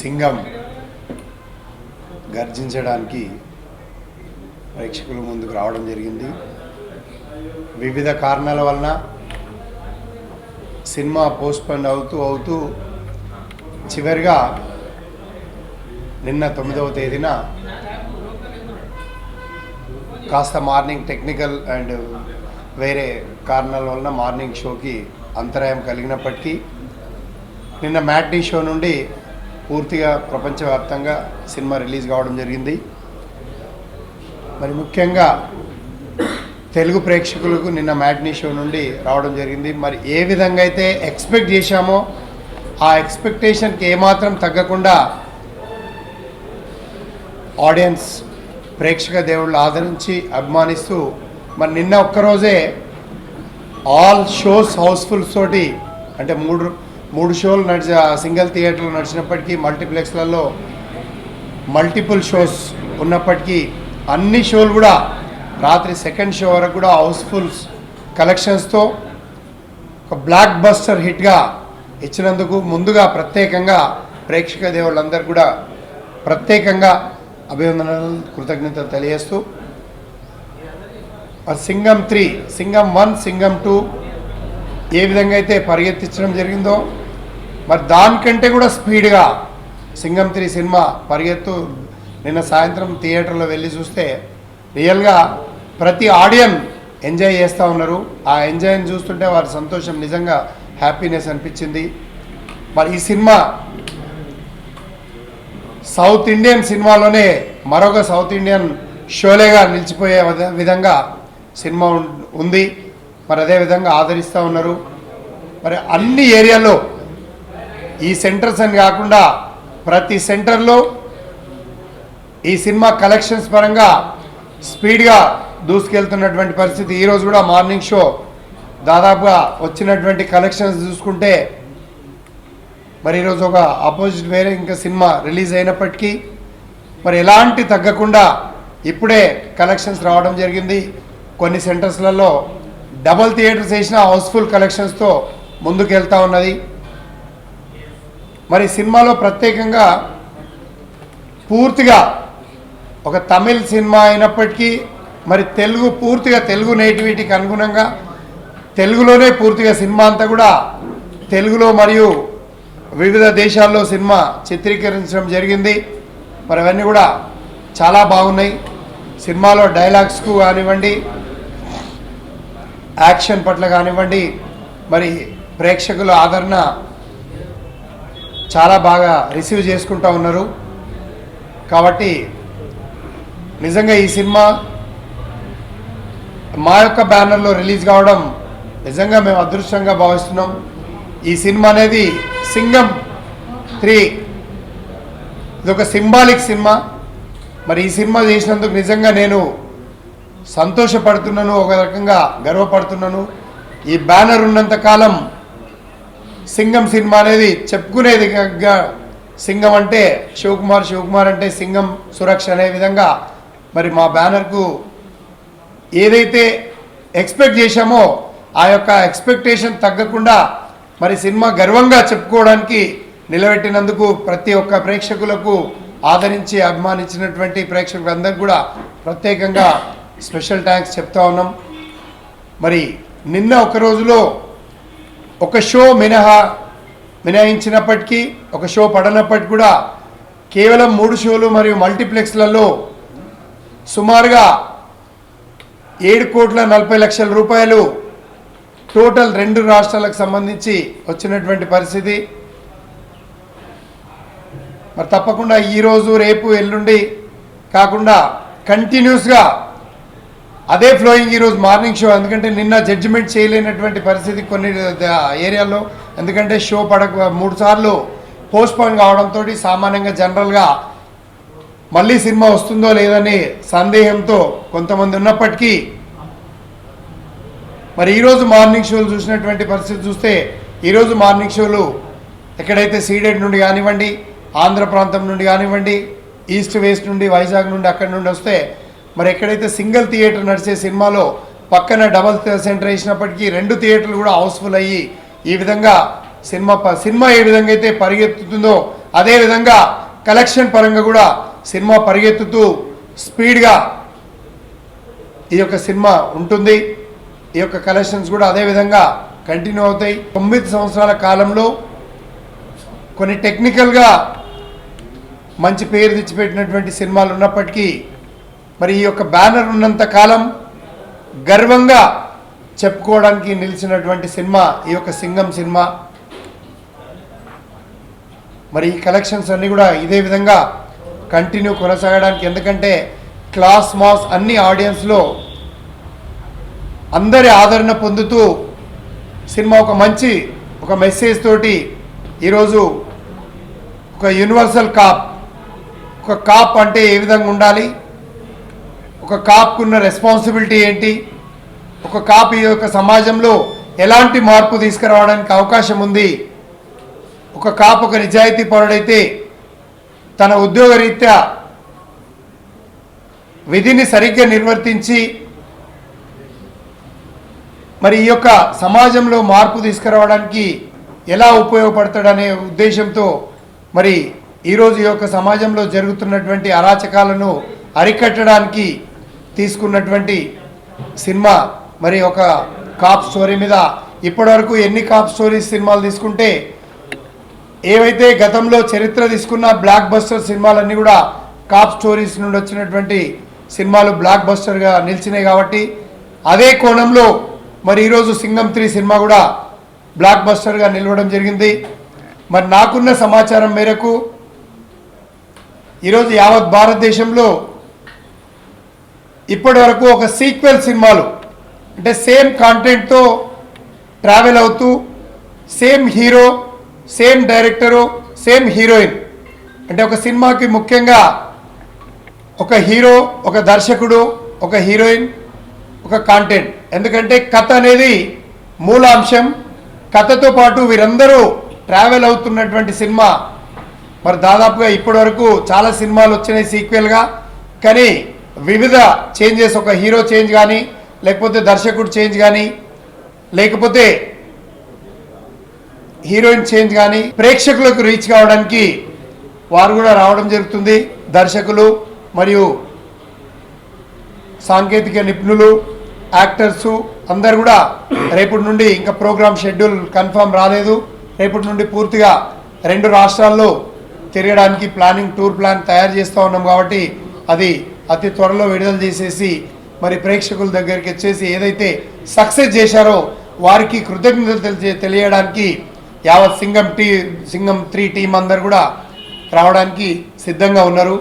సింగం గర్జించడానికి ప్రేక్షకుల ముందుకు రావడం జరిగింది. వివిధ కారణాల వలన సినిమా పోస్ట్పోన్ అవుతూ చివరిగా నిన్న 9వ తేదీన కాస్త మార్నింగ్ టెక్నికల్ అండ్ వేరే కారణాల వలన మార్నింగ్ షోకి అంతరాయం కలిగినప్పటికీ నిన్న మ్యాట్నీ షో నుండి పూర్తిగా ప్రపంచవ్యాప్తంగా సినిమా రిలీజ్ కావడం జరిగింది. మరి ముఖ్యంగా తెలుగు ప్రేక్షకులకు నిన్న మ్యాట్నీ షో నుండి రావడం జరిగింది. మరి ఏ విధంగా అయితే ఎక్స్పెక్ట్ చేశామో ఆ ఎక్స్పెక్టేషన్కి ఏమాత్రం తగ్గకుండా ఆడియన్స్ ప్రేక్షక దేవుళ్ళు ఆదరించి అభిమానిస్తూ మరి నిన్న ఒక్కరోజే ఆల్ షోస్ హౌస్ఫుల్స్ తోటి అంటే మూడు షోలు సింగిల్ థియేటర్లో నడిచినప్పటికీ మల్టీప్లెక్స్లలో మల్టిపుల్ షోస్ ఉన్నప్పటికీ అన్ని షోలు కూడా రాత్రి సెకండ్ షో వరకు కూడా హౌస్ఫుల్స్ కలెక్షన్స్తో ఒక బ్లాక్ బస్టర్ హిట్గా ఇచ్చినందుకు ముందుగా ప్రత్యేకంగా ప్రేక్షక దేవుళ్ళందరూ కూడా ప్రత్యేకంగా అభినందనలు కృతజ్ఞతలు తెలియజేస్తూ సింగం 3, సింగం 1, సింగం 2 ఏ విధంగా అయితే పరిగెత్తించడం జరిగిందో మరి దానికంటే కూడా స్పీడ్గా సింగం 3 సినిమా పరిగెత్తు నిన్న సాయంత్రం థియేటర్లో వెళ్ళి చూస్తే రియల్గా ప్రతి ఆడియన్ ఎంజాయ్ చేస్తూ ఉన్నారు. ఆ ఎంజాయ్ని చూస్తుంటే వారి సంతోషం నిజంగా హ్యాపీనెస్ అనిపించింది. మరి ఈ సినిమా సౌత్ ఇండియన్ సినిమాలోనే మరొక సౌత్ ఇండియన్ షోలేగా నిలిచిపోయే విధంగా సినిమా ఉంది. మరి అదేవిధంగా ఆదరిస్తూ ఉన్నారు. మరి అన్ని ఏరియాలో ఈ సెంటర్స్ అని కాకుండా ప్రతి సెంటర్లో ఈ సినిమా కలెక్షన్స్ పరంగా స్పీడ్గా దూసుకెళ్తున్నటువంటి పరిస్థితి. ఈరోజు కూడా మార్నింగ్ షో దాదాపుగా వచ్చినటువంటి కలెక్షన్స్ చూసుకుంటే మరి ఈరోజు ఒక ఆపోజిట్ వేరే ఇంకా సినిమా రిలీజ్ అయినప్పటికీ మరి ఎలాంటి తగ్గకుండా ఇప్పుడే కలెక్షన్స్ రావడం జరిగింది. కొన్ని సెంటర్స్లలో డబల్ థియేటర్స్ వేసిన హౌస్ఫుల్ కలెక్షన్స్తో ముందుకు వెళ్తూ ఉన్నది. మరి సినిమాలో ప్రత్యేకంగా పూర్తిగా ఒక తమిళ్ సినిమా అయినప్పటికీ మరి పూర్తిగా తెలుగు నేటివిటీకి అనుగుణంగా తెలుగులోనే పూర్తిగా సినిమా అంతా కూడా తెలుగులో మరియు వివిధ దేశాల్లో సినిమా చిత్రీకరించడం జరిగింది. మరి అవన్నీ కూడా చాలా బాగున్నాయి. సినిమాలో డైలాగ్స్కు కానివ్వండి, యాక్షన్ పట్ల కానివ్వండి, మరి ప్రేక్షకుల ఆదరణ చాలా బాగా రిసీవ్ చేసుకుంటూ ఉన్నారు. కాబట్టి నిజంగా ఈ సినిమా మా యొక్క బ్యానర్లో రిలీజ్ కావడం నిజంగా మేము అదృష్టంగా భావిస్తున్నాం. ఈ సినిమా అనేది సింగం 3 ఇదొక సింబాలిక్ సినిమా. మరి ఈ సినిమా చేసినందుకు నిజంగా నేను సంతోషపడుతున్నాను, ఒక రకంగా గర్వపడుతున్నాను. ఈ బ్యానర్ ఉన్నంతకాలం సింగం సినిమా అనేది చెప్పుకునేది. సింగం అంటే శివకుమార్ అంటే సింగం సురక్ష అనే విధంగా మరి మా బ్యానర్కు ఏదైతే ఎక్స్పెక్ట్ చేశామో ఆ యొక్క ఎక్స్పెక్టేషన్ తగ్గకుండా మరి సినిమా గర్వంగా చెప్పుకోవడానికి నిలబెట్టినందుకు ప్రతి ఒక్క ప్రేక్షకులకు ఆదరించి అభిమానించినటువంటి ప్రేక్షకులందరికీ కూడా ప్రత్యేకంగా స్పెషల్ థ్యాంక్స్ చెప్తా ఉన్నాం. మరి నిన్న ఒక రోజులో ఒక షో మినహాయించినప్పటికీ ఒక షో పడనప్పటికీ కూడా కేవలం 3 షోలు మరియు మల్టీప్లెక్స్లలో సుమారుగా 7,40,00,000 రూపాయలు టోటల్ 2 రాష్ట్రాలకు సంబంధించి వచ్చినటువంటి పరిస్థితి. మరి తప్పకుండా ఈరోజు రేపు ఎల్లుండి కాకుండా కంటిన్యూస్గా అదే ఫ్లోయింగ్ ఈరోజు మార్నింగ్ షో. ఎందుకంటే నిన్న జడ్జిమెంట్ చేయలేనటువంటి పరిస్థితి కొన్ని ఏరియాల్లో, ఎందుకంటే షో 3 సార్లు పోస్ట్పోన్ కావడంతో సామాన్యంగా జనరల్గా మళ్ళీ సినిమా వస్తుందో లేదని సందేహంతో కొంతమంది ఉన్నప్పటికీ మరి ఈరోజు మార్నింగ్ షోలు చూసినటువంటి పరిస్థితి చూస్తే ఈరోజు మార్నింగ్ షోలు ఎక్కడైతే సీడెడ్ నుండి కానివ్వండి, ఆంధ్ర ప్రాంతం నుండి కానివ్వండి, ఈస్ట్ వెస్ట్ నుండి, వైజాగ్ నుండి అక్కడి నుండి వస్తే మరి ఎక్కడైతే సింగిల్ థియేటర్ నడిచే సినిమాలో పక్కన డబల్ సెంటర్ వేసినప్పటికీ 2 థియేటర్లు కూడా హౌస్ఫుల్ అయ్యి ఈ విధంగా సినిమా ఏ విధంగా అయితే పరిగెత్తుతుందో అదేవిధంగా కలెక్షన్ పరంగా కూడా సినిమా పరిగెత్తుతూ స్పీడ్గా ఈ యొక్క సినిమా ఉంటుంది. ఈ యొక్క కలెక్షన్స్ కూడా అదేవిధంగా కంటిన్యూ అవుతాయి. 9 సంవత్సరాల కాలంలో కొన్ని టెక్నికల్గా మంచి పేరు తెచ్చిపెట్టినటువంటి సినిమాలు ఉన్నప్పటికీ మరి ఈ యొక్క బ్యానర్ ఉన్నంత కాలం గర్వంగా చెప్పుకోవడానికి నిలిచినటువంటి సినిమా ఈ యొక్క సింగం సినిమా. మరి ఈ కలెక్షన్స్ అన్నీ కూడా ఇదే విధంగా కంటిన్యూ కొనసాగడానికి, ఎందుకంటే క్లాస్ మాస్ అన్ని ఆడియన్స్లో అందరి ఆదరణ పొందుతూ సినిమా ఒక మెసేజ్ తోటి ఈరోజు ఒక యూనివర్సల్ కాప్, ఒక కాప్ అంటే ఏ విధంగా ఉండాలి, ఒక కాప్కున్న రెస్పాన్సిబిలిటీ ఏంటి, ఒక కాప్ ఈ యొక్క సమాజంలో ఎలాంటి మార్పు తీసుకురావడానికి అవకాశం ఉంది, ఒక కాప్ ఒక నిజాయితీ పరుడైతే తన ఉద్యోగరీత్యా విధిని సరిగ్గా నిర్వర్తించి మరి ఈ యొక్క సమాజంలో మార్పు తీసుకురావడానికి ఎలా ఉపయోగపడతాడనే ఉద్దేశంతో మరి ఈరోజు ఈ యొక్క సమాజంలో జరుగుతున్నటువంటి అరాచకాలను అరికట్టడానికి తీసుకున్నటువంటి సినిమా. మరి ఒక కాప్ స్టోరీ మీద ఇప్పటివరకు ఎన్ని కాప్ స్టోరీస్ సినిమాలు తీసుకుంటే ఏవైతే గతంలో చరిత్ర తీసుకున్న బ్లాక్ బస్టర్ సినిమాలన్నీ కూడా కాప్ స్టోరీస్ నుండి వచ్చినటువంటి సినిమాలు బ్లాక్ బస్టర్గా నిలిచినాయి. కాబట్టి అదే కోణంలో మరి ఈరోజు సింగం 3 సినిమా కూడా బ్లాక్ బస్టర్గా నిలవడం జరిగింది. మరి నాకున్న సమాచారం మేరకు ఈరోజు యావత్ భారతదేశంలో ఇప్పటి వరకు ఒక సీక్వెల్ సినిమాలు అంటే సేమ్ కాంటెంట్తో ట్రావెల్ అవుతూ same hero, same director, same heroine, అంటే ఒక సినిమాకి ముఖ్యంగా ఒక హీరో, ఒక దర్శకుడు, ఒక హీరోయిన్, ఒక కాంటెంట్. ఎందుకంటే కథ అనేది మూలాంశం. కథతో పాటు వీరందరూ ట్రావెల్ అవుతున్నటువంటి సినిమా. మరి దాదాపుగా ఇప్పటి వరకు చాలా సినిమాలు వచ్చినాయి సీక్వెల్గా, కానీ వివిధ చేంజెస్, ఒక హీరో చేంజ్ కానీ, లేకపోతే దర్శకుడు చేంజ్ కానీ, లేకపోతే హీరోయిన్ చేంజ్ కానీ ప్రేక్షకులకు రీచ్ కావడానికి వారు కూడా రావడం జరుగుతుంది. దర్శకులు మరియు సాంకేతిక నిపుణులు, యాక్టర్సు అందరు కూడా రేపటి నుండి, ఇంకా ప్రోగ్రామ్ షెడ్యూల్ కన్ఫర్మ్ రాలేదు, రేపటి నుండి పూర్తిగా 2 రాష్ట్రాల్లో తిరగడానికి టూర్ ప్లాన్ తయారు చేస్తూ ఉన్నాం. కాబట్టి అది అతి త్వరలో విడుదల చేసేసి మరి ప్రేక్షకుల దగ్గరికి వచ్చేసి ఏదైతే సక్సెస్ చేశారో వారికి కృతజ్ఞతలు తెలియడానికి యావత్ సింగం 3 టీం అందరు కూడా రావడానికి సిద్ధంగా ఉన్నారు.